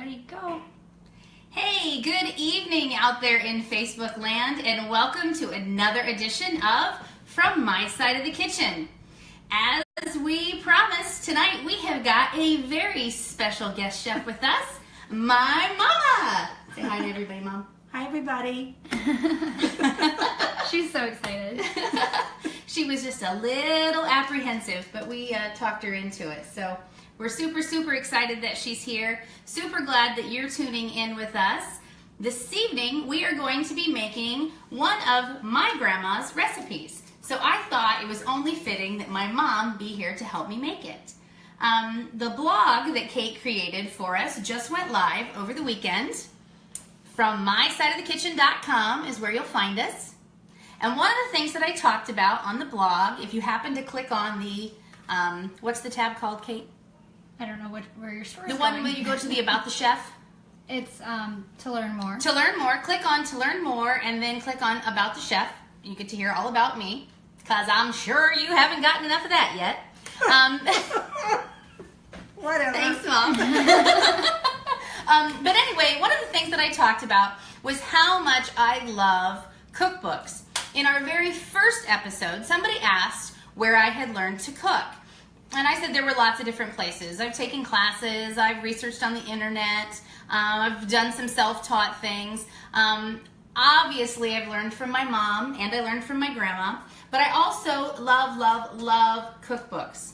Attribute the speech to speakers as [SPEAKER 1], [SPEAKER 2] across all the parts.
[SPEAKER 1] Ready, go.
[SPEAKER 2] Hey, good evening out there in Facebook land, and welcome to another edition of From My Side of the Kitchen. As we promised, tonight we have got a very special guest chef with us, my mama. Say hi to everybody, Mom.
[SPEAKER 3] Hi, everybody.
[SPEAKER 1] She's so excited.
[SPEAKER 2] She was just a little apprehensive, but we talked her into it. So we're super excited that she's here. Super glad that you're tuning in with us. This evening, we are going to be making one of my grandma's recipes. So I thought it was only fitting that my mom be here to help me make it. The blog that Kate created for us just went live over the weekend. From mysideofthekitchen.com is where you'll find us. And one of the things that I talked about on the blog, if you happen to click on the, what's the tab called, Kate?
[SPEAKER 1] I don't know where your story
[SPEAKER 2] The
[SPEAKER 1] is
[SPEAKER 2] one
[SPEAKER 1] going.
[SPEAKER 2] where you go to the About the Chef?
[SPEAKER 1] It's to learn more.
[SPEAKER 2] To learn more, click on To Learn More and then click on About the Chef. You get to hear all about me, because I'm sure you haven't gotten enough of that yet.
[SPEAKER 3] Whatever.
[SPEAKER 2] Thanks, Mom. But anyway, one of the things that I talked about was how much I love cookbooks. In our very first episode, somebody asked where I had learned to cook. And I said there were lots of different places. I've taken classes, I've researched on the internet, I've done some self-taught things. Obviously, I've learned from my mom and I learned from my grandma, but I also love cookbooks.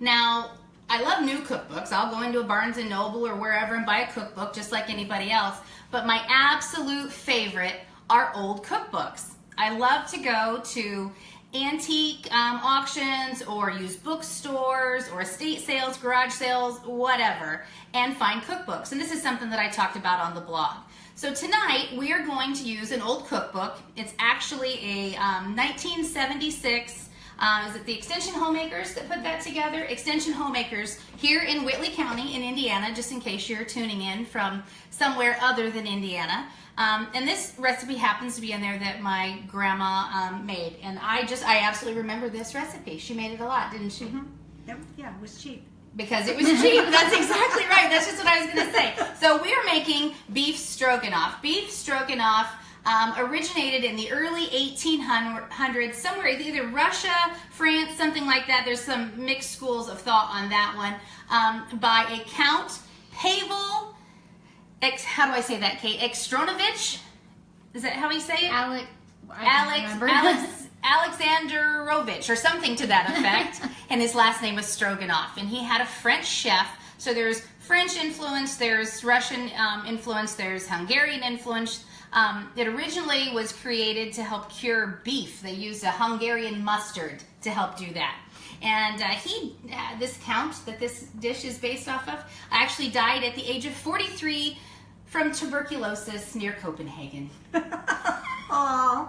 [SPEAKER 2] Now, I love new cookbooks. I'll go into a Barnes & Noble or wherever and buy a cookbook just like anybody else, but my absolute favorite are old cookbooks. I love to go to antique auctions or used bookstores or estate sales, garage sales, whatever, and find cookbooks. And this is something that I talked about on the blog. So tonight we are going to use an old cookbook. It's actually a 1976, is it the Extension Homemakers that put that together? Extension Homemakers here in Whitley County in Indiana, just in case you're tuning in from somewhere other than Indiana. And this recipe happens to be in there that my grandma made. And I absolutely remember this recipe. She made it a lot, didn't she?
[SPEAKER 3] Mm-hmm. Yep. Yeah, it was cheap.
[SPEAKER 2] Because it was cheap. That's exactly right. That's just what I was going to say. So we are making beef stroganoff. Beef stroganoff originated in the early 1800s, somewhere either Russia, France, something like that. There's some mixed schools of thought on that one, by a Count Pavel, how do I say that, Kate? Extronovich? Is that how you say it? Alexandrovich, or something to that effect. And his last name was Stroganoff. And he had a French chef. So there's French influence, there's Russian influence, there's Hungarian influence. It originally was created to help cure beef. They used a Hungarian mustard to help do that. And this count that this dish is based off of, actually died at the age of 43 from tuberculosis near Copenhagen.
[SPEAKER 3] Aww.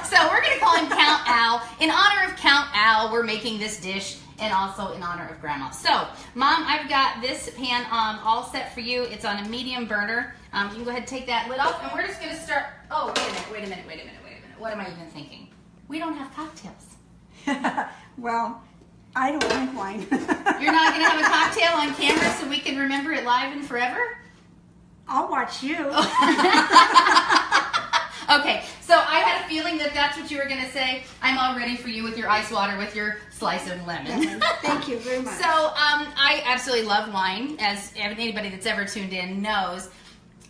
[SPEAKER 2] So we're going to call him Count Al. In honor of Count Al, we're making this dish, and also in honor of Grandma. So, Mom, I've got this pan all set for you. It's on a medium burner. You can go ahead and take that lid off, and we're just going to start. Oh, wait a minute. What am I even thinking? We don't have cocktails.
[SPEAKER 3] Well, I don't drink wine.
[SPEAKER 2] You're not going to have a cocktail on camera so we can remember it live and forever?
[SPEAKER 3] I'll watch you.
[SPEAKER 2] Okay, so I had a feeling that that's what you were going to say. I'm all ready for you with your ice water with your slice of lemon.
[SPEAKER 3] Thank you very much.
[SPEAKER 2] So I absolutely love wine, as anybody that's ever tuned in knows.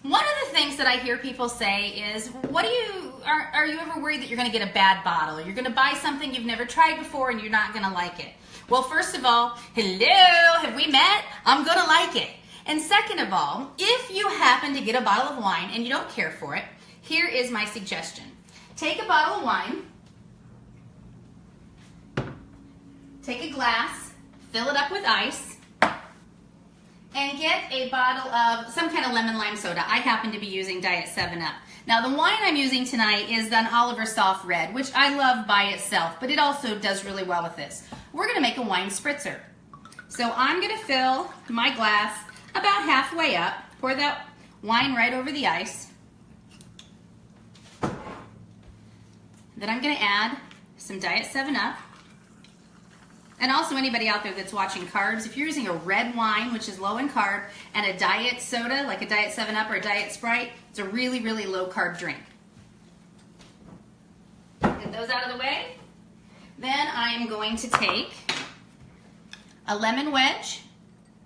[SPEAKER 2] One of the things that I hear people say is, are you ever worried that you're going to get a bad bottle? Or you're going to buy something you've never tried before and you're not going to like it? Well, first of all, hello, have we met? I'm going to like it. And second of all, if you happen to get a bottle of wine and you don't care for it, here is my suggestion. Take a bottle of wine, take a glass, fill it up with ice, and get a bottle of some kind of lemon lime soda. I happen to be using Diet 7-Up. Now the wine I'm using tonight is an Oliver Soft Red, which I love by itself, but it also does really well with this. We're going to make a wine spritzer. So I'm going to fill my glass about halfway up, pour that wine right over the ice. Then I'm going to add some Diet 7-Up, And also anybody out there that's watching carbs, if you're using a red wine, which is low in carb, and a diet soda, like a Diet 7-Up or a Diet Sprite, it's a really, really low carb drink. Get those out of the way. Then I am going to take a lemon wedge.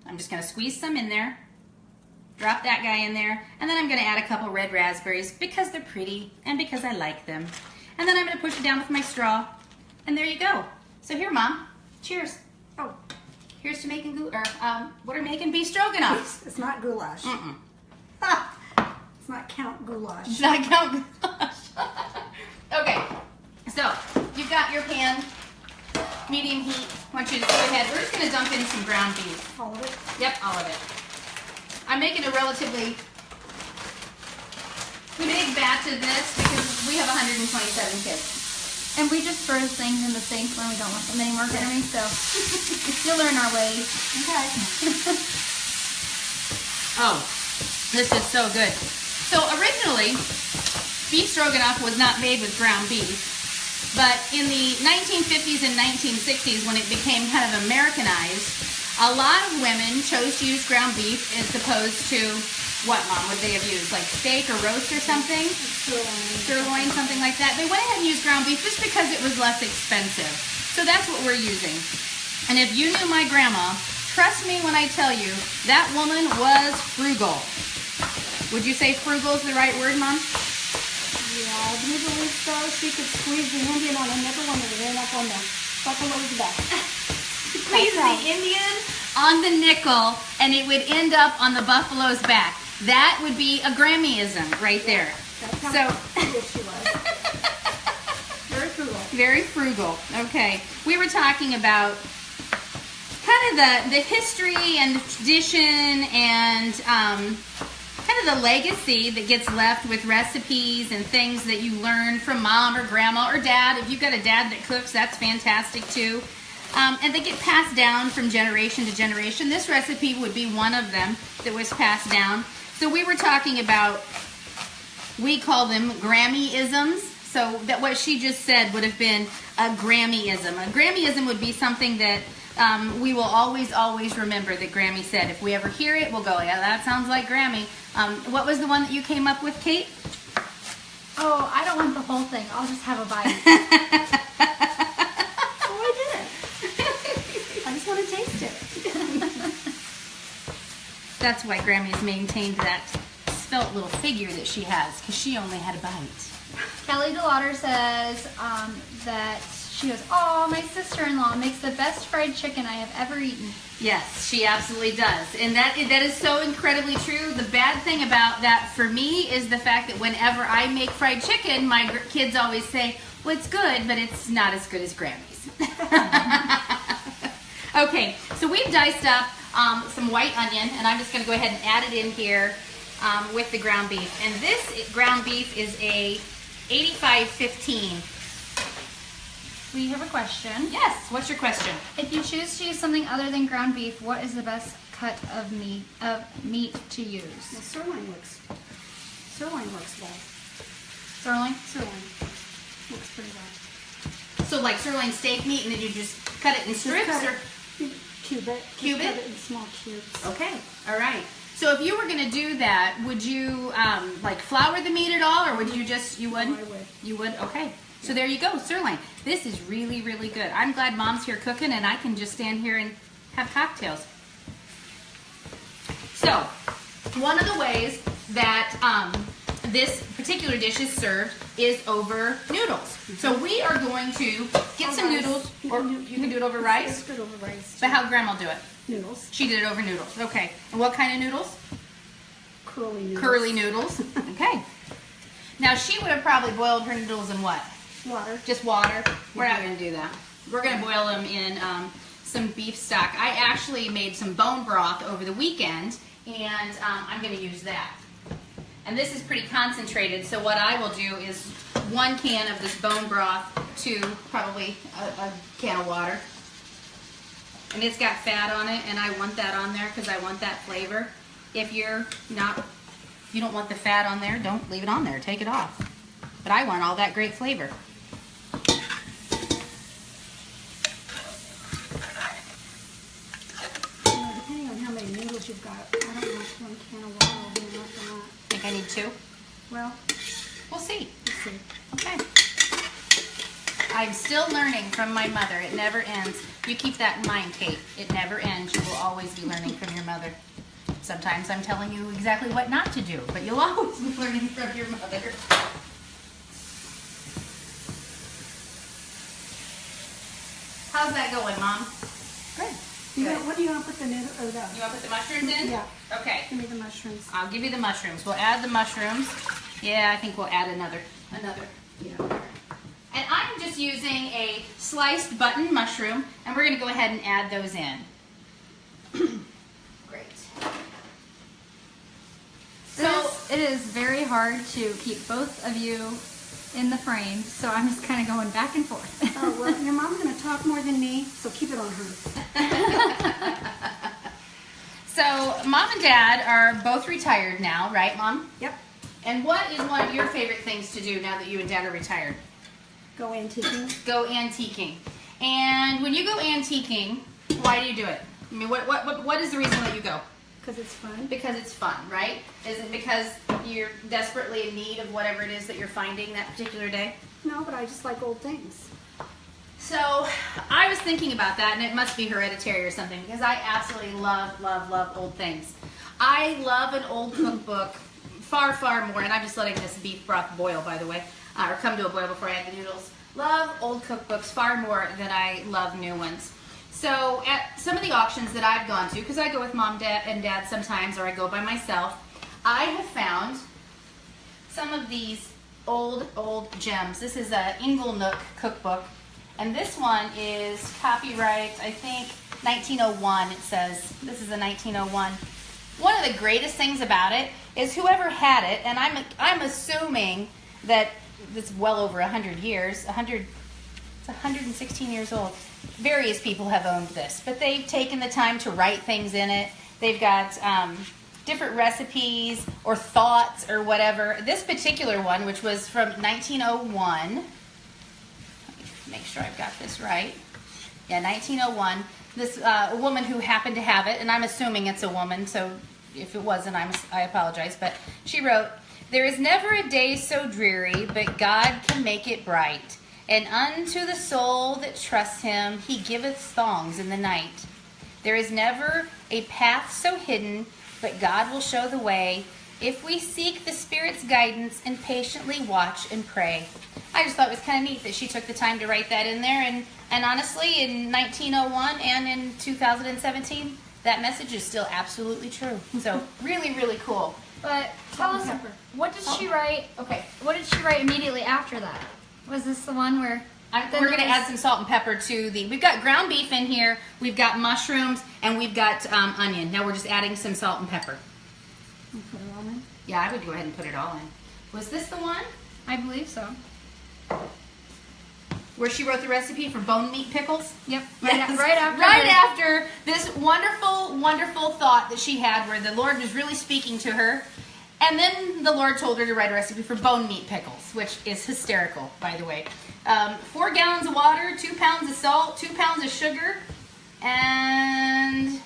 [SPEAKER 2] I'm just going to squeeze some in there. Drop that guy in there. And then I'm going to add a couple red raspberries because they're pretty and because I like them. And then I'm going to push it down with my straw. And there you go. So here, Mom. Cheers.
[SPEAKER 3] Oh,
[SPEAKER 2] Here's to making what are making beef stroganoff.
[SPEAKER 3] it's not goulash.
[SPEAKER 2] Mm-mm.
[SPEAKER 3] It's not Count Goulash.
[SPEAKER 2] Should I count goulash? Okay. So you've got your pan, medium heat. I want you to go ahead. We're just going to dump in some ground beef.
[SPEAKER 3] All of it?
[SPEAKER 2] Yep, all of it. I'm making a relatively big batch of this because we have 127 kids.
[SPEAKER 1] And we just throw things in the sink when we don't want them anymore, Grammy, so you'll learn our ways.
[SPEAKER 3] Okay.
[SPEAKER 2] Oh, this is so good. So originally, beef stroganoff was not made with ground beef, but in the 1950s and 1960s, when it became kind of Americanized, a lot of women chose to use ground beef as opposed to, what, Mom, would they have used? Like steak or roast or something? Sirloin, something like that. They went ahead and used ground beef just because it was less expensive. So that's what we're using. And if you knew my grandma, trust me when I tell you, that woman was frugal. Would you say frugal is the right word, Mom?
[SPEAKER 3] Yeah, I do believe so. She could squeeze the Indian on another one and it end up on the buffalo's back.
[SPEAKER 2] Squeeze the Indian on the nickel and it would end up on the buffalo's back. That would be a Grammyism right there.
[SPEAKER 3] That's how
[SPEAKER 2] So
[SPEAKER 3] frugal she was. Very frugal.
[SPEAKER 2] very frugal. Okay. We were talking about kind of the history and the tradition and kind of the legacy that gets left with recipes and things that you learn from Mom or Grandma or Dad. If you've got a dad that cooks, that's fantastic too. And they get passed down from generation to generation. This recipe would be one of them that was passed down. So we were talking about, we call them Grammyisms. So that what she just said would have been a Grammyism. A Grammyism would be something that we will always, always remember that Grammy said. If we ever hear it, we'll go, yeah, that sounds like Grammy. What was the one that you came up with, Kate?
[SPEAKER 1] Oh, I don't want the whole thing. I'll just have a bite.
[SPEAKER 3] Oh, I did it. I just want to taste it.
[SPEAKER 2] That's why Grammy's maintained that svelte little figure that she has, because she only had a bite.
[SPEAKER 1] Kelly DeLauder says that she goes, oh, my sister-in-law makes the best fried chicken I have ever eaten.
[SPEAKER 2] Yes, she absolutely does. And that is so incredibly true. The bad thing about that for me is the fact that whenever I make fried chicken, my kids always say, well, it's good, but it's not as good as Grammy's. Okay, so we've diced up some white onion, and I'm just going to go ahead and add it in here with the ground beef. And this ground beef is a 85-15.
[SPEAKER 1] We have a question.
[SPEAKER 2] Yes, what's your question?
[SPEAKER 1] If you choose to use something other than ground beef, what is the best cut of meat to use?
[SPEAKER 3] Well, sirloin works well.
[SPEAKER 1] Sirloin?
[SPEAKER 3] Sirloin looks pretty well.
[SPEAKER 2] So like sirloin steak meat, and then you just cut it in strips?
[SPEAKER 3] cut
[SPEAKER 2] Or?
[SPEAKER 3] it. Cube it.
[SPEAKER 2] Cube
[SPEAKER 3] Just
[SPEAKER 2] it?
[SPEAKER 3] Cut it in small cubes.
[SPEAKER 2] Okay, all right. So if you were going to do that, would you like flour the meat at all, or would you just, you would?
[SPEAKER 3] No, I would.
[SPEAKER 2] You would? Okay. So there you go, sirloin. This is really, really good. I'm glad Mom's here cooking, and I can just stand here and have cocktails. So, one of the ways that this particular dish is served is over noodles. So we are going to get some
[SPEAKER 3] rice.
[SPEAKER 2] noodles,
[SPEAKER 3] You
[SPEAKER 2] or
[SPEAKER 3] can do-
[SPEAKER 2] you can do it over rice.
[SPEAKER 3] It's good over rice.
[SPEAKER 2] But how'd Grandma do it?
[SPEAKER 3] Noodles.
[SPEAKER 2] She did it over noodles. Okay. And what kind of noodles?
[SPEAKER 3] Curly noodles.
[SPEAKER 2] Curly noodles. Okay. Now she would have probably boiled her noodles in what?
[SPEAKER 3] Water.
[SPEAKER 2] Just water. We're not going to do that. We're going to boil them in some beef stock. I actually made some bone broth over the weekend, and I'm going to use that. And this is pretty concentrated, so what I will do is 1 can of this bone broth to probably a can of water. And it's got fat on it, and I want that on there because I want that flavor. If you don't want the fat on there, don't leave it on there. Take it off. But I want all that great flavor. I need 2.
[SPEAKER 3] Well,
[SPEAKER 2] We'll see.
[SPEAKER 3] let's see.
[SPEAKER 2] Okay. I'm still learning from my mother. It never ends. You keep that in mind, Kate. It never ends. You will always be learning from your mother. Sometimes I'm telling you exactly what not to do, but you'll always be learning from your mother. How's that going, Mom?
[SPEAKER 3] Good.
[SPEAKER 2] Good.
[SPEAKER 3] What do you want to put the noodle? Oh, the.
[SPEAKER 2] You want to put the mushrooms in?
[SPEAKER 3] Yeah.
[SPEAKER 2] Okay.
[SPEAKER 3] Give me the mushrooms.
[SPEAKER 2] I'll give you the mushrooms. We'll add the mushrooms. Yeah, I think we'll add another. Yeah. And I'm just using a sliced button mushroom, and we're going to go ahead and add those in. Great. So
[SPEAKER 1] It is very hard to keep both of you in the frame, so I'm just kind of going back and forth.
[SPEAKER 3] Oh, well, your mom's going to talk more than me, so keep it on her.
[SPEAKER 2] So Mom and Dad are both retired now, right, Mom?
[SPEAKER 3] Yep.
[SPEAKER 2] And what is one of your favorite things to do now that you and Dad are retired?
[SPEAKER 3] Go antiquing.
[SPEAKER 2] Go antiquing. And when you go antiquing, why do you do it? I mean, what is the reason that you go?
[SPEAKER 3] Because it's fun.
[SPEAKER 2] Because it's fun, right? Is it because you're desperately in need of whatever it is that you're finding that particular day?
[SPEAKER 3] No, but I just like old things.
[SPEAKER 2] So I was thinking about that, and it must be hereditary or something, because I absolutely love old things. I love an old cookbook far more, and I'm just letting this beef broth boil, by the way, or come to a boil before I add the noodles. Love old cookbooks far more than I love new ones. So at some of the auctions that I've gone to, because I go with Mom and Dad sometimes, or I go by myself, I have found some of these old gems. This is a Inglenook cookbook, and this one is copyright, I think, 1901, it says. This is a 1901. One of the greatest things about it is whoever had it, and I'm assuming that it's well over 100 years, it's 116 years old. Various people have owned this, but they've taken the time to write things in it. They've got different recipes or thoughts or whatever. This particular one, which was from 1901, let me make sure I've got this right. Yeah, 1901. This a woman who happened to have it, and I'm assuming it's a woman, so if it wasn't, I apologize, but she wrote, "There is never a day so dreary, but God can make it bright. And unto the soul that trusts him, he giveth songs in the night. There is never a path so hidden, but God will show the way, if we seek the Spirit's guidance and patiently watch and pray." I just thought it was kind of neat that she took the time to write that in there, and honestly, in 1901 and in 2017, that message is still absolutely true. So really cool.
[SPEAKER 1] But tell us,
[SPEAKER 3] Pepper.
[SPEAKER 1] what did she write?
[SPEAKER 2] Okay.
[SPEAKER 1] What did she write immediately after that? Was this the one where?
[SPEAKER 2] We're going to add some salt and pepper to we've got ground beef in here, we've got mushrooms, and we've got onion. Now we're just adding some salt and pepper.
[SPEAKER 3] You put it all in.
[SPEAKER 2] Yeah, I would go ahead and put it all in. Was this the one
[SPEAKER 1] I believe so.
[SPEAKER 2] where she wrote the recipe for bone meat pickles?
[SPEAKER 1] Yep.
[SPEAKER 2] Yes.
[SPEAKER 1] Right after.
[SPEAKER 2] Right after this wonderful thought that she had where the Lord was really speaking to her. And then the Lord told her to write a recipe for bone meat pickles, which is hysterical, by the way. 4 gallons of water, 2 pounds of salt, 2 pounds of sugar, and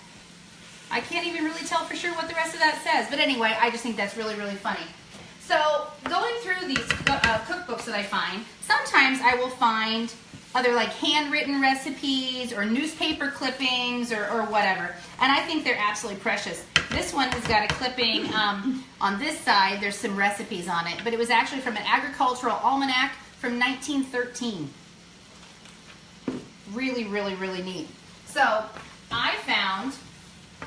[SPEAKER 2] I can't even really tell for sure what the rest of that says. But anyway, I just think that's really funny. So going through these cookbooks that I find, sometimes I will find other like handwritten recipes or newspaper clippings or whatever. And I think they're absolutely precious. This one has got a clipping on this side. There's some recipes on it. But it was actually from an agricultural almanac from 1913. Really neat. So I found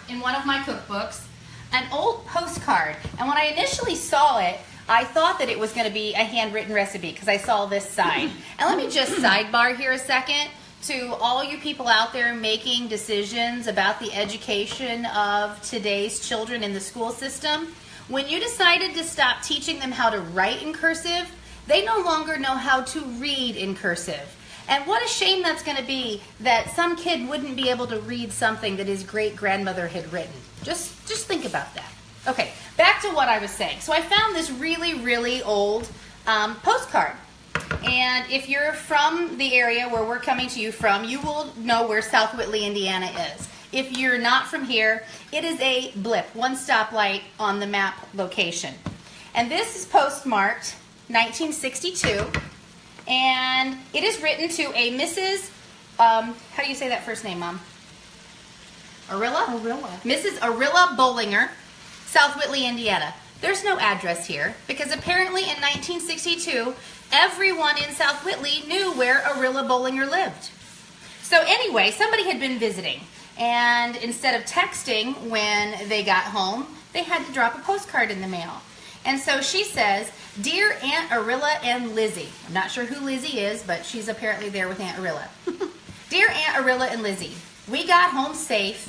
[SPEAKER 2] in one of my cookbooks an old postcard. And when I initially saw it, I thought that it was going to be a handwritten recipe because I saw this side. And let me just sidebar here a second to all you people out there making decisions about the education of today's children in the school system. When you decided to stop teaching them how to write in cursive, they no longer know how to read in cursive. And what a shame that's going to be that some kid wouldn't be able to read something that his great-grandmother had written. Just think about that. Okay, back to what I was saying. So I found this really old postcard. And if you're from the area where we're coming to you from, you will know where South Whitley, Indiana is. If you're not from here, it is a blip, one stoplight on the map location. And this is postmarked 1962. And it is written to a Mrs. How do you say that first name, Mom? Arilla?
[SPEAKER 3] Arilla.
[SPEAKER 2] Mrs. Arilla Bollinger, South Whitley, Indiana. There's no address here because apparently in 1962, everyone in South Whitley knew where Arilla Bollinger lived. So anyway, somebody had been visiting, and instead of texting when they got home, they had to drop a postcard in the mail. And so she says, "Dear Aunt Arilla and Lizzie." I'm not sure who Lizzie is, but she's apparently there with Aunt Arilla. "Dear Aunt Arilla and Lizzie, we got home safe,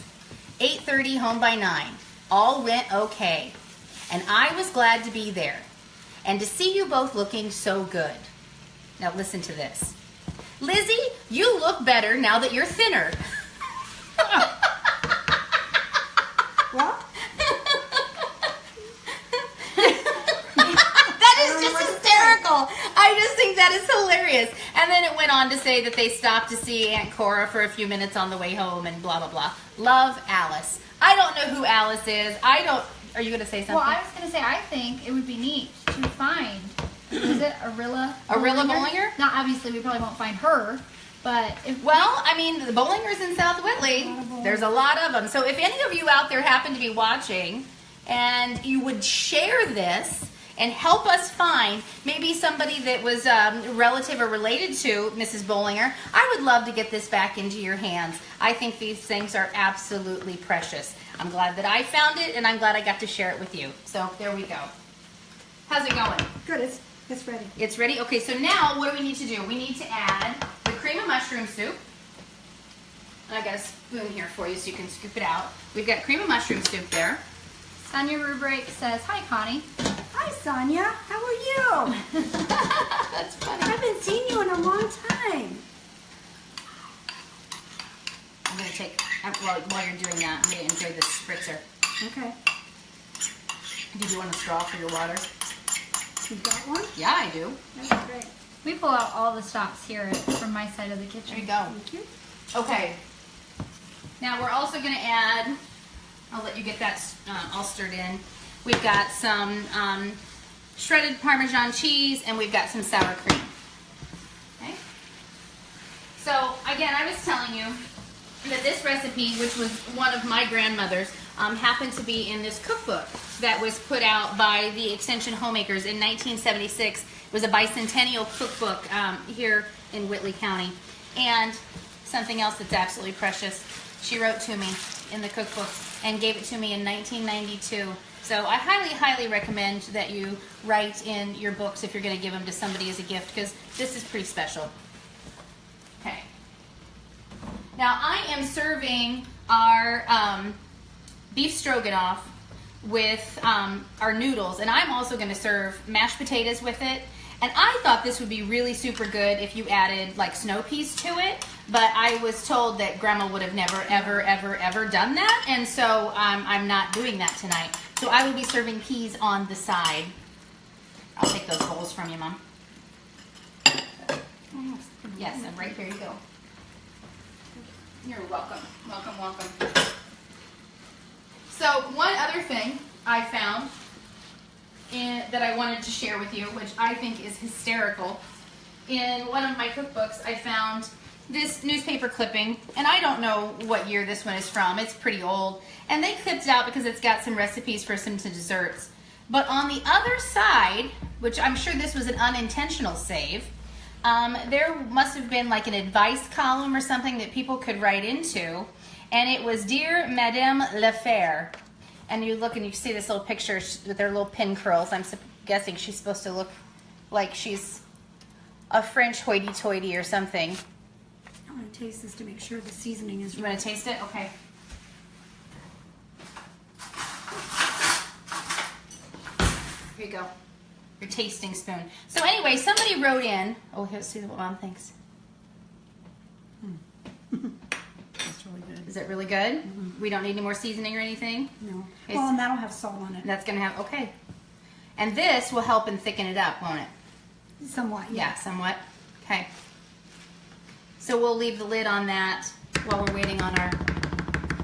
[SPEAKER 2] 8:30 home by 9. All went okay. And I was glad to be there. And to see you both looking so good." Now listen to this. "Lizzie, you look better now that you're thinner."
[SPEAKER 3] What?
[SPEAKER 2] That is just hysterical. I just think that is hilarious. And then it went on to say that they stopped to see Aunt Cora for a few minutes on the way home and blah, blah, blah. Love, Alice. I don't know who Alice is. Are you going to say something?
[SPEAKER 1] Well, I was going to say, I think it would be neat to find, is it Arilla
[SPEAKER 2] Bollinger?
[SPEAKER 1] Not obviously, we probably won't find her, but if
[SPEAKER 2] Well, I mean, the Bollingers in South Whitley, there's a lot of them. So if any of you out there happen to be watching and you would share this and help us find maybe somebody that was relative or related to Mrs. Bollinger, I would love to get this back into your hands. I think these things are absolutely precious. I'm glad that I found it, and I'm glad I got to share it with you. So there we go. How's it going?
[SPEAKER 3] Good, it's ready.
[SPEAKER 2] It's ready? Okay, so now what do we need to do? We need to add the cream of mushroom soup. And I got a spoon here for you so you can scoop it out. We've got cream of mushroom soup there.
[SPEAKER 1] Sonia Rubrick says, "Hi, Connie."
[SPEAKER 3] Hi, Sonia. How are you?
[SPEAKER 2] That's funny.
[SPEAKER 3] I haven't seen you in a long time.
[SPEAKER 2] I'm going to take, while you're doing that, I'm going to enjoy this spritzer.
[SPEAKER 3] Okay.
[SPEAKER 2] Did you want a straw for your water?
[SPEAKER 3] You got one?
[SPEAKER 2] Yeah, I do.
[SPEAKER 3] That's great.
[SPEAKER 1] We pull out all the stops here from my side of the
[SPEAKER 2] There
[SPEAKER 1] kitchen.
[SPEAKER 2] you go.
[SPEAKER 3] Thank you.
[SPEAKER 2] Okay. Now we're also going to add, I'll let you get that all stirred in. We've got some shredded Parmesan cheese, and we've got some sour cream. Okay. So again, I was telling you that this recipe, which was one of my grandmother's, happened to be in this cookbook that was put out by the Extension Homemakers in 1976. It was a bicentennial cookbook here in Whitley County. And something else that's absolutely precious, she wrote to me in the cookbook and gave it to me in 1992. So I highly, highly recommend that you write in your books if you're going to give them to somebody as a gift, because this is pretty special. Okay. Now I am serving our beef stroganoff with our noodles, and I'm also going to serve mashed potatoes with it. And I thought this would be really super good if you added like snow peas to it, but I was told that Grandma would have never, ever, ever, ever done that, and so I'm not doing that tonight. So I will be serving peas on the side. I'll take those bowls from you, Mom. Yes, and right here you go. You're welcome. Welcome, welcome. So one other thing I found that I wanted to share with you, which I think is hysterical. In one of my cookbooks, I found this newspaper clipping, and I don't know what year this one is from. It's pretty old. And they clipped it out because it's got some recipes for some desserts. But on the other side, which I'm sure this was an unintentional save, there must have been like an advice column or something that people could write into. And it was, "Dear Madame Lefer." And you look and you see this little picture with their little pin curls. I'm guessing she's supposed to look like she's a French hoity-toity or something.
[SPEAKER 3] I'm going to taste this to make sure the seasoning is
[SPEAKER 2] You
[SPEAKER 3] right.
[SPEAKER 2] want to taste it? Okay. Here you go. Your tasting spoon. So anyway, somebody wrote in. Oh, here's see what Mom thinks.
[SPEAKER 3] That's really good.
[SPEAKER 2] Is it really good? We don't need any more seasoning or anything?
[SPEAKER 3] No.
[SPEAKER 2] It's-
[SPEAKER 3] Well, and that'll have salt on it.
[SPEAKER 2] That's going to have, okay. And this will help and thicken it up, won't it?
[SPEAKER 3] Somewhat,
[SPEAKER 2] Yeah, somewhat. Okay. So we'll leave the lid on that while we're waiting on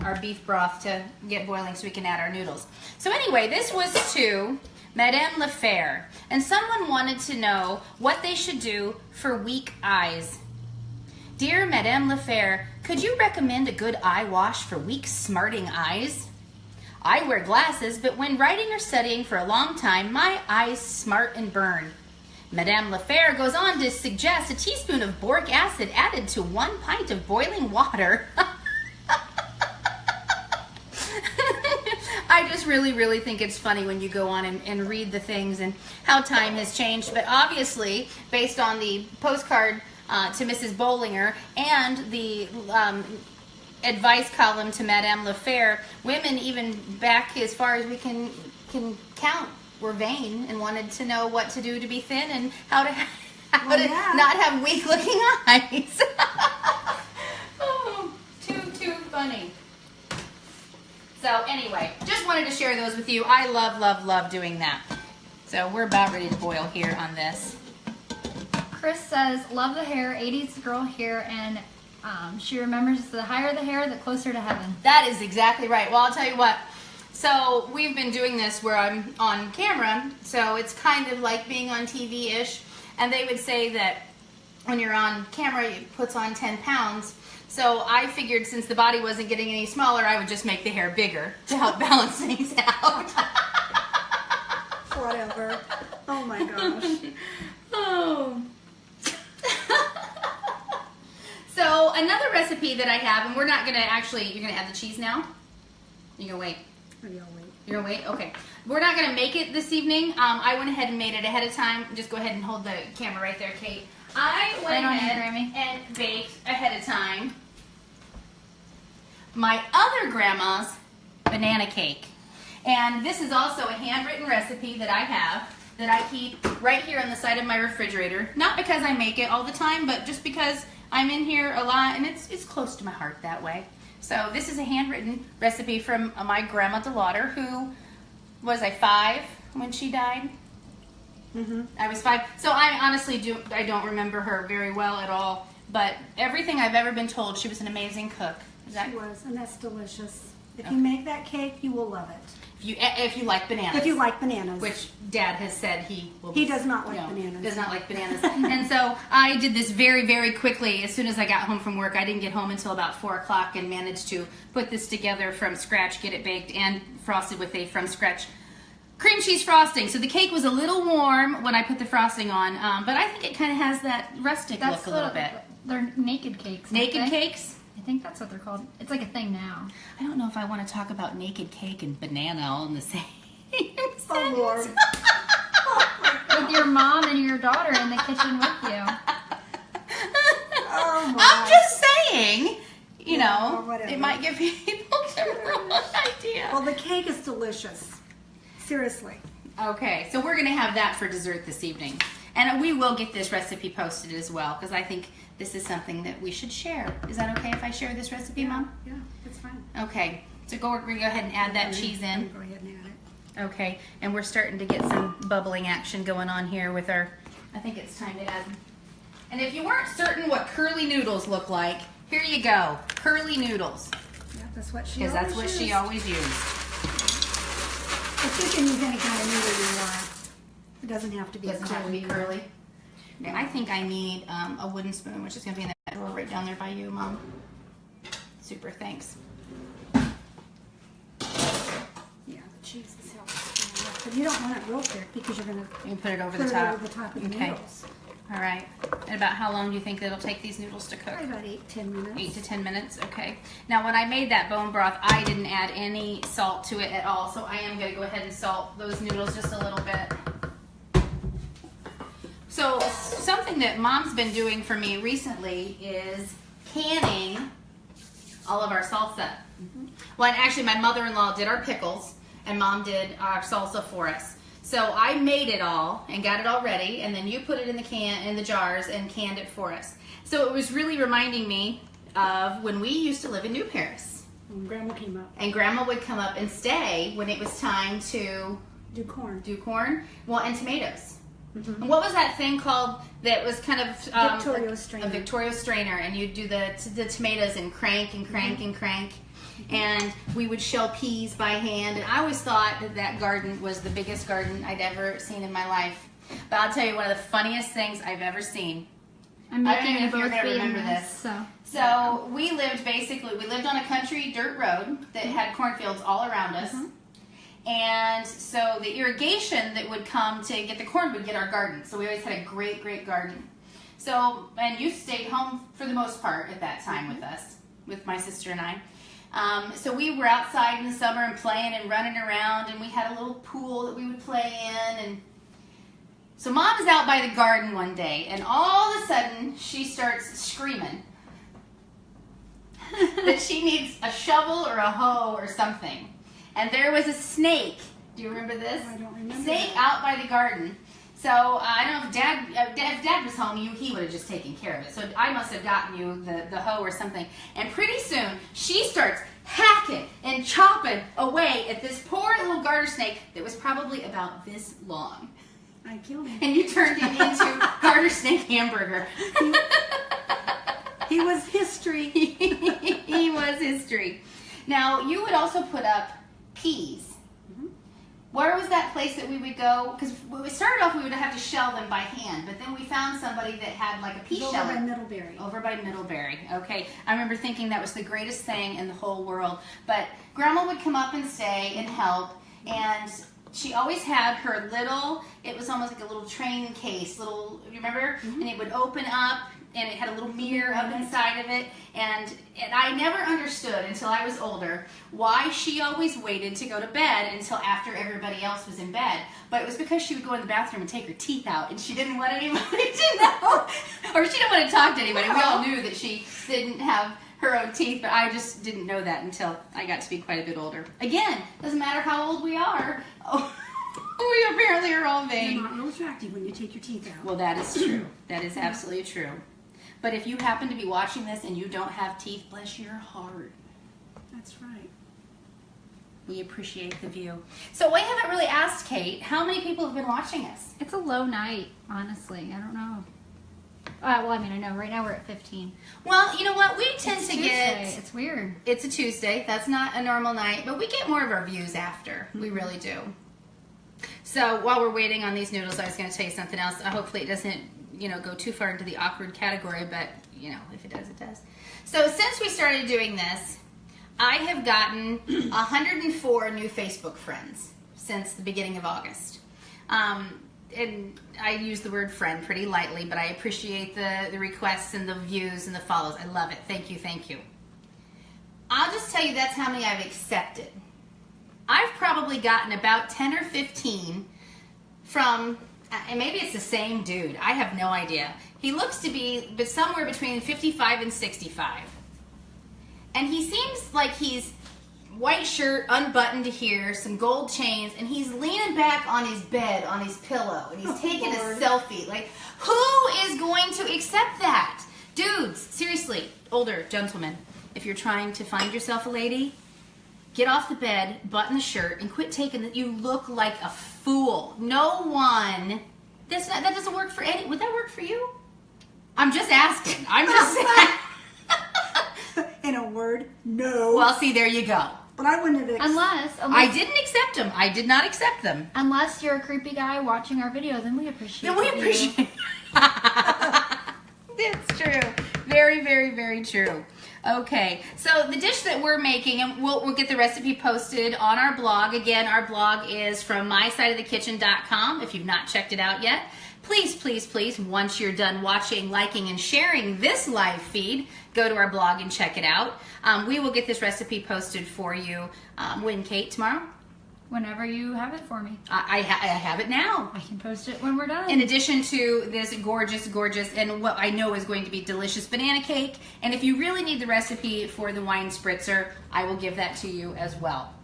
[SPEAKER 2] our beef broth to get boiling so we can add our noodles. So anyway, this was to Madame Lafair, and someone wanted to know what they should do for weak eyes. Dear Madame Lafair, could you recommend a good eye wash for weak, smarting eyes? I wear glasses, but when writing or studying for a long time, my eyes smart and burn. Madame Lafair goes on to suggest a teaspoon of boric acid added to 1 pint of boiling water. I just really think it's funny when you go on and read the things and how time has changed. But obviously, based on the postcard to Mrs. Bollinger and the advice column to Madame Lafair, women even back as far as we can count were vain and wanted to know what to do to be thin and how to not have weak looking eyes. Oh, too funny. So anyway, just wanted to share those with you. I love doing that. So we're about ready to boil here on this.
[SPEAKER 1] Chris says, love the hair, 80s girl hair, and she remembers the higher the hair, the closer to heaven.
[SPEAKER 2] That is exactly right. Well, I'll tell you what. So we've been doing this where I'm on camera, so it's kind of like being on TV-ish. And they would say that when you're on camera, it puts on 10 pounds. So I figured since the body wasn't getting any smaller, I would just make the hair bigger to help balance things out.
[SPEAKER 3] Whatever. Oh my gosh.
[SPEAKER 2] Oh. So another recipe that I have, and we're not going to actually, you're going to add the cheese now? You're going to wait?
[SPEAKER 3] Maybe I'll wait.
[SPEAKER 2] You're going to wait? Okay. We're not going to make it this evening. I went ahead and made it ahead of time. Just go ahead and hold the camera right there, Kate. I went ahead and baked ahead of time my other grandma's banana cake. And this is also a handwritten recipe that I have that I keep right here on the side of my refrigerator. Not because I make it all the time, but just because I'm in here a lot and it's close to my heart that way. So this is a handwritten recipe from my grandma DeLauder, who was I 5 when she died?
[SPEAKER 3] Mm-hmm.
[SPEAKER 2] I was 5. So I honestly don't remember her very well at all. But everything I've ever been told, she was an amazing cook.
[SPEAKER 3] She was, and that's delicious. If you make that cake, you will love it.
[SPEAKER 2] If you like bananas.
[SPEAKER 3] If you like bananas.
[SPEAKER 2] Which Dad has said he will.
[SPEAKER 3] He does not like bananas.
[SPEAKER 2] Does not like bananas. And so I did this very quickly. As soon as I got home from work, I didn't get home until about 4 o'clock and managed to put this together from scratch, get it baked and frosted with a from scratch cream cheese frosting. So the cake was a little warm when I put the frosting on, but I think it kind of has that rustic look a little bit.
[SPEAKER 1] They're naked cakes.
[SPEAKER 2] Naked cakes?
[SPEAKER 1] I think that's what they're called. It's like a thing now.
[SPEAKER 2] I don't know if I want to talk about naked cake and banana all in the same sentence.
[SPEAKER 3] Oh, Lord.
[SPEAKER 1] With your mom and your daughter in the kitchen with you.
[SPEAKER 3] Oh, my.
[SPEAKER 2] I'm just saying, you
[SPEAKER 3] Yeah,
[SPEAKER 2] know,
[SPEAKER 3] or whatever.
[SPEAKER 2] it might give people the wrong idea.
[SPEAKER 3] Well, the cake is delicious. Seriously.
[SPEAKER 2] Okay, so we're going to have that for dessert this evening. And we will get this recipe posted as well, because I think this is something that we should share. Is that okay if I share this recipe, Mom?
[SPEAKER 3] Yeah, that's fine.
[SPEAKER 2] Okay, so we're going to go ahead and add that cheese in.
[SPEAKER 3] Go ahead and add it.
[SPEAKER 2] Okay, and we're starting to get some bubbling action going on here with our, I think it's time to add. And if you weren't certain what curly noodles look like, here you go, curly noodles.
[SPEAKER 3] Yeah, that's what she
[SPEAKER 2] Because
[SPEAKER 3] always
[SPEAKER 2] that's what
[SPEAKER 3] used.
[SPEAKER 2] she always used.
[SPEAKER 3] But you can use any kind of noodle you want. It doesn't have to be
[SPEAKER 2] Doesn't have to be curly. Now, I think I need a wooden spoon, which is going to be in that drawer right down there by you, Mom. Super, thanks.
[SPEAKER 3] Yeah, the cheese is helpful. But you don't want it real thick because you're going to
[SPEAKER 2] You can put it over
[SPEAKER 3] put
[SPEAKER 2] the
[SPEAKER 3] it
[SPEAKER 2] top.
[SPEAKER 3] over the top of the
[SPEAKER 2] Okay.
[SPEAKER 3] noodles.
[SPEAKER 2] All right. And about how long do you think it'll take these noodles to cook?
[SPEAKER 3] Probably about 8-10 minutes.
[SPEAKER 2] 8 to 10 minutes, okay. Now when I made that bone broth, I didn't add any salt to it at all, so I am gonna go ahead and salt those noodles just a little bit. So something that Mom's been doing for me recently is canning all of our salsa. Well, and actually my mother-in-law did our pickles, and Mom did our salsa for us. So I made it all and got it all ready, and then you put it in the jars and canned it for us. So it was really reminding me of when we used to live in New Paris.
[SPEAKER 3] When Grandma came up.
[SPEAKER 2] And Grandma would come up and stay when it was time to
[SPEAKER 3] Do corn.
[SPEAKER 2] do corn, well, and tomatoes.
[SPEAKER 3] Mm-hmm.
[SPEAKER 2] And what was that thing called that was kind of
[SPEAKER 3] Victoria strainer.
[SPEAKER 2] A Victoria strainer, and you'd do the tomatoes and crank and crank and crank. and we would shell peas by hand. And I always thought that garden was the biggest garden I'd ever seen in my life. But I'll tell you, one of the funniest things I've ever seen.
[SPEAKER 1] I'm
[SPEAKER 2] I don't
[SPEAKER 1] making
[SPEAKER 2] even know if
[SPEAKER 1] you
[SPEAKER 2] you're
[SPEAKER 1] both
[SPEAKER 2] gonna
[SPEAKER 1] be in
[SPEAKER 2] remember
[SPEAKER 1] this.
[SPEAKER 2] this.
[SPEAKER 1] So
[SPEAKER 2] So we lived on a country dirt road that had cornfields all around us. And so the irrigation that would come to get the corn would get our garden. So we always had a great, great garden. So, and you stayed home for the most part at that time with us, with my sister and I. So we were outside in the summer and playing and running around, and we had a little pool that we would play in. And so Mom is out by the garden one day, and all of a sudden she starts screaming that she needs a shovel or a hoe or something. And there was a snake. Do you remember this?
[SPEAKER 3] I don't remember.
[SPEAKER 2] Snake out by the garden. So I don't know if Dad was home, he would have just taken care of it. So I must have gotten you the hoe or something. And pretty soon she starts hacking and chopping away at this poor little garter snake that was probably about this long.
[SPEAKER 3] I killed him.
[SPEAKER 2] And you turned him into garter snake hamburger.
[SPEAKER 3] He was history.
[SPEAKER 2] He was history. Now you would also put up peas. Where was that place that we would go? Because when we started off, we would have to shell them by hand, but then we found somebody that had like a pea
[SPEAKER 3] Over
[SPEAKER 2] sheller.
[SPEAKER 3] by Middlebury.
[SPEAKER 2] Over by Middlebury. Okay. I remember thinking that was the greatest thing in the whole world. But Grandma would come up and stay and help, and she always had her little, it was almost like a little train case, you remember? And it would open up, and it had a little mirror up inside of it, and I never understood until I was older why she always waited to go to bed until after everybody else was in bed. But it was because she would go in the bathroom and take her teeth out, and she didn't want anybody to know, or she didn't want to talk to anybody. We all knew that she didn't have her own teeth, but I just didn't know that until I got to be quite a bit older. Again, doesn't matter how old we are. Oh, we apparently are all vain.
[SPEAKER 3] You're not real attractive when you take your teeth out.
[SPEAKER 2] Well, that is true. That is absolutely true. But if you happen to be watching this and you don't have teeth, bless your heart.
[SPEAKER 3] That's right.
[SPEAKER 2] We appreciate the view. So I haven't really asked Kate, how many people have been watching us?
[SPEAKER 1] it's a low night, honestly. I don't know. Well, I mean, I know. Right now we're at 15.
[SPEAKER 2] Well, you know what? We tend
[SPEAKER 1] It's
[SPEAKER 2] to
[SPEAKER 1] Tuesday.
[SPEAKER 2] get...
[SPEAKER 1] It's weird.
[SPEAKER 2] It's a Tuesday. That's not a normal night, but we get more of our views after. We really do. So while we're waiting on these noodles, I was going to tell you something else. Hopefully it doesn't, go too far into the awkward category, but, if it does, it does. So since we started doing this, I have gotten 104 new Facebook friends since the beginning of August. And I use the word friend pretty lightly, but I appreciate the requests and the views and the follows. I love it. Thank you, thank you. I'll just tell you that's how many I've accepted. I've probably gotten about 10 or 15 from, and maybe it's the same dude. I have no idea. He looks to be somewhere between 55 and 65. And he seems like he's white shirt, unbuttoned here, some gold chains, and he's leaning back on his bed, on his pillow, and he's taking a selfie. Like, who is going to accept that? Dudes, seriously, older gentlemen, if you're trying to find yourself a lady, get off the bed, button the shirt, and quit taking it. You look like a fool. No one, that doesn't work for any, would that work for you? I'm just asking. I'm just saying.
[SPEAKER 3] In a word, no.
[SPEAKER 2] Well, see, there you go.
[SPEAKER 3] But I wouldn't have
[SPEAKER 1] Unless
[SPEAKER 2] I didn't accept them. I did not accept them.
[SPEAKER 1] unless you're a creepy guy watching our video, then we appreciate
[SPEAKER 2] Then we
[SPEAKER 1] you.
[SPEAKER 2] appreciate That's true. Very, very, very true. Okay, so the dish that we're making, and we'll get the recipe posted on our blog. Again, our blog is from mysideofthekitchen.com. If you've not checked it out yet, please, please, please, once you're done watching, liking, and sharing this live feed, go to our blog and check it out. We will get this recipe posted for you. When, Kate, tomorrow?
[SPEAKER 1] Whenever you have it for me.
[SPEAKER 2] I have it now.
[SPEAKER 1] I can post it when we're done.
[SPEAKER 2] In addition to this gorgeous, gorgeous, and what I know is going to be delicious banana cake. And if you really need the recipe for the wine spritzer, I will give that to you as well.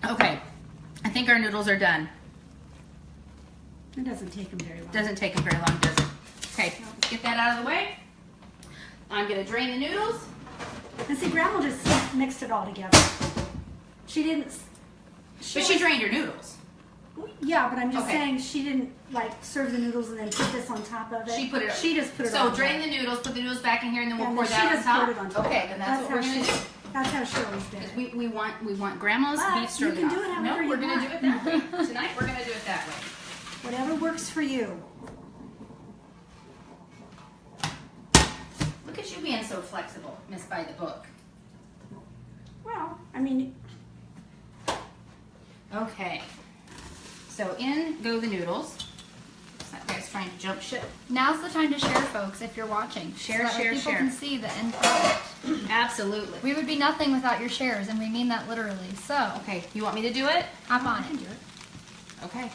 [SPEAKER 2] Okay, I think our noodles are done.
[SPEAKER 3] It doesn't take them very long.
[SPEAKER 2] Doesn't take them very long, does it? Okay, let's get that out of the way. I'm going to drain the noodles.
[SPEAKER 3] And see, Grandma just mixed it all together. She didn't...
[SPEAKER 2] But she drained her noodles.
[SPEAKER 3] Yeah, but I'm just
[SPEAKER 2] Okay.
[SPEAKER 3] saying she didn't like serve the noodles and then put this on top of it.
[SPEAKER 2] She put it.
[SPEAKER 3] She just put it
[SPEAKER 2] so
[SPEAKER 3] on.
[SPEAKER 2] drain the noodles, put the noodles back in here, and then we'll
[SPEAKER 3] And
[SPEAKER 2] pour
[SPEAKER 3] then
[SPEAKER 2] that
[SPEAKER 3] she
[SPEAKER 2] on
[SPEAKER 3] just
[SPEAKER 2] top.
[SPEAKER 3] poured it on top.
[SPEAKER 2] Okay, then that's what we're
[SPEAKER 3] how
[SPEAKER 2] going to
[SPEAKER 3] she-
[SPEAKER 2] do.
[SPEAKER 3] That's how Shirley's did it.
[SPEAKER 2] We want Grandma's
[SPEAKER 3] But
[SPEAKER 2] beef
[SPEAKER 3] you can
[SPEAKER 2] stroganoff.
[SPEAKER 3] do it however
[SPEAKER 2] No,
[SPEAKER 3] you
[SPEAKER 2] we're gonna
[SPEAKER 3] want.
[SPEAKER 2] do it that way. Tonight we're gonna do it that way.
[SPEAKER 3] Whatever works for you.
[SPEAKER 2] Look at you being so flexible, Miss By the Book.
[SPEAKER 3] Well, I mean,
[SPEAKER 2] Okay. So in go the noodles. That guy's trying to jump ship.
[SPEAKER 1] Now's the time to share, folks, if you're watching.
[SPEAKER 2] Share,
[SPEAKER 1] so that way
[SPEAKER 2] share,
[SPEAKER 1] people
[SPEAKER 2] share.
[SPEAKER 1] can see the end product.
[SPEAKER 2] Absolutely.
[SPEAKER 1] We would be nothing without your shares, and we mean that literally. So,
[SPEAKER 2] Okay, you want me to do it?
[SPEAKER 1] hop on it.
[SPEAKER 2] Okay.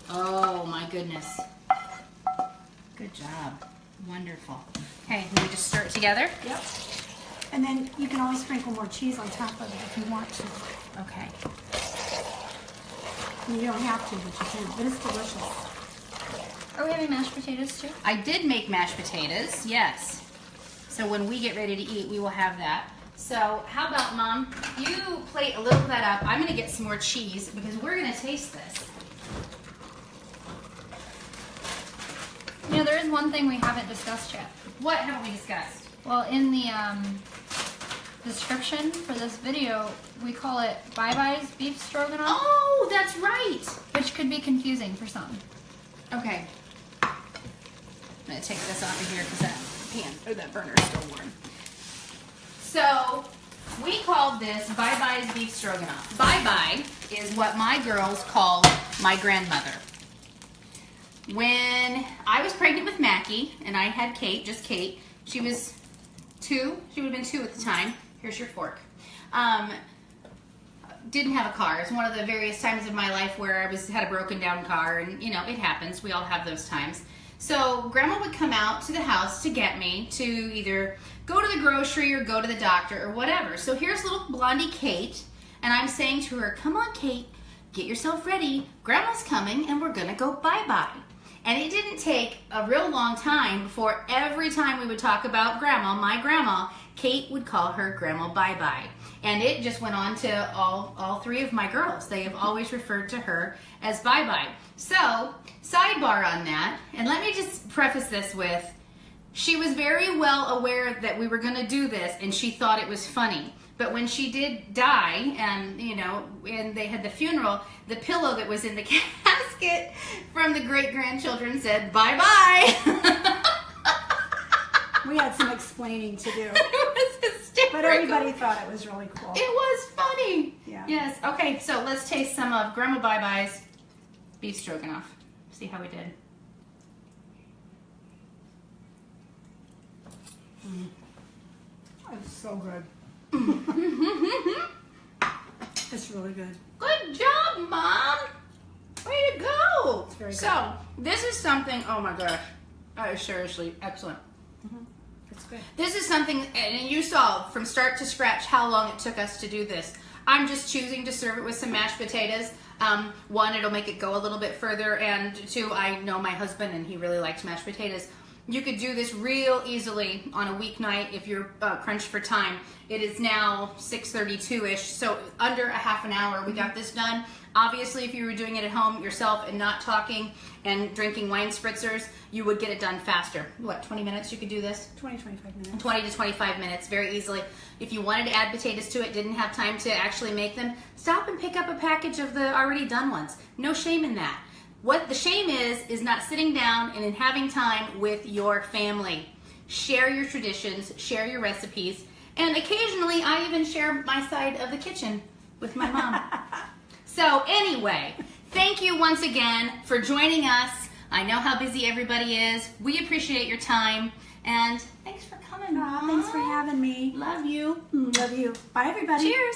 [SPEAKER 2] Oh my goodness. Good job. Wonderful. Okay, we just stir it together.
[SPEAKER 3] yep. And then you can always sprinkle more cheese on top of it if you want to.
[SPEAKER 2] Okay.
[SPEAKER 3] I mean, you don't have to, but you can. But it's delicious.
[SPEAKER 1] Are we having mashed potatoes too?
[SPEAKER 2] I did make mashed potatoes, yes. So when we get ready to eat, we will have that. So how about, Mom, you plate a little of that up. I'm gonna get some more cheese because we're gonna taste this.
[SPEAKER 1] You know, there is one thing we haven't discussed yet.
[SPEAKER 2] What haven't we discussed?
[SPEAKER 1] Well, in the description for this video, we call it Bye Bye's Beef Stroganoff,
[SPEAKER 2] Oh, that's right.
[SPEAKER 1] which could be confusing for some.
[SPEAKER 2] Okay. I'm gonna take this off of here because that pan or that burner is still warm. So we called this Bye Bye's Beef Stroganoff. Bye Bye is what my girls call my grandmother. When I was pregnant with Mackie and I had Kate, just Kate, she was 2. She would have been 2 at the time. Here's your fork. Didn't have a car. It's one of the various times of my life where I had a broken down car, and you know, it happens. We all have those times. So Grandma would come out to the house to get me to either go to the grocery or go to the doctor or whatever. So here's little blondie Kate, and I'm saying to her, come on Kate, get yourself ready. Grandma's coming and we're gonna go bye-bye. And it didn't take a real long time before every time we would talk about Grandma, my grandma, Kate would call her Grandma Bye-Bye. And it just went on to all 3 of my girls. They have always referred to her as Bye-Bye. So, sidebar on that, and let me just preface this with, she was very well aware that we were gonna do this and she thought it was funny. But when she did die, and you know, and they had the funeral, the pillow that was in the casket from the great-grandchildren said, bye-bye.
[SPEAKER 3] We had some explaining to do.
[SPEAKER 2] It was hysterical.
[SPEAKER 3] But everybody thought it was really cool.
[SPEAKER 2] It was funny.
[SPEAKER 3] Yeah.
[SPEAKER 2] Yes. Okay, so let's taste some of Grandma Bye-Bye's beef stroganoff. See how we did.
[SPEAKER 3] It's so good. It's really good.
[SPEAKER 2] Good job, Mom. Way to go.
[SPEAKER 3] It's very good.
[SPEAKER 2] So, this is something, oh my gosh, that is seriously excellent.
[SPEAKER 3] It's good.
[SPEAKER 2] This is something, and you saw from start to scratch how long it took us to do this. I'm just choosing to serve it with some mashed potatoes. 1, it'll make it go a little bit further, and 2, I know my husband and he really likes mashed potatoes. You could do this real easily on a weeknight if you're crunched for time. It is now 6:32-ish, so under a half an hour we got this done. Obviously, if you were doing it at home yourself and not talking and drinking wine spritzers, you would get it done faster. What, 20 minutes you could do this?
[SPEAKER 3] 20, 25 minutes.
[SPEAKER 2] 20 to 25 minutes, very easily. If you wanted to add potatoes to it, didn't have time to actually make them, stop and pick up a package of the already done ones. No shame in that. What the shame is not sitting down and in having time with your family. Share your traditions, share your recipes, and occasionally I even share my side of the kitchen with my mom. So anyway, thank you once again for joining us. I know how busy everybody is. We appreciate your time, and thanks for coming, Mom.
[SPEAKER 3] Thanks for having me.
[SPEAKER 2] Love you.
[SPEAKER 3] Love you. Bye, everybody.
[SPEAKER 2] Cheers.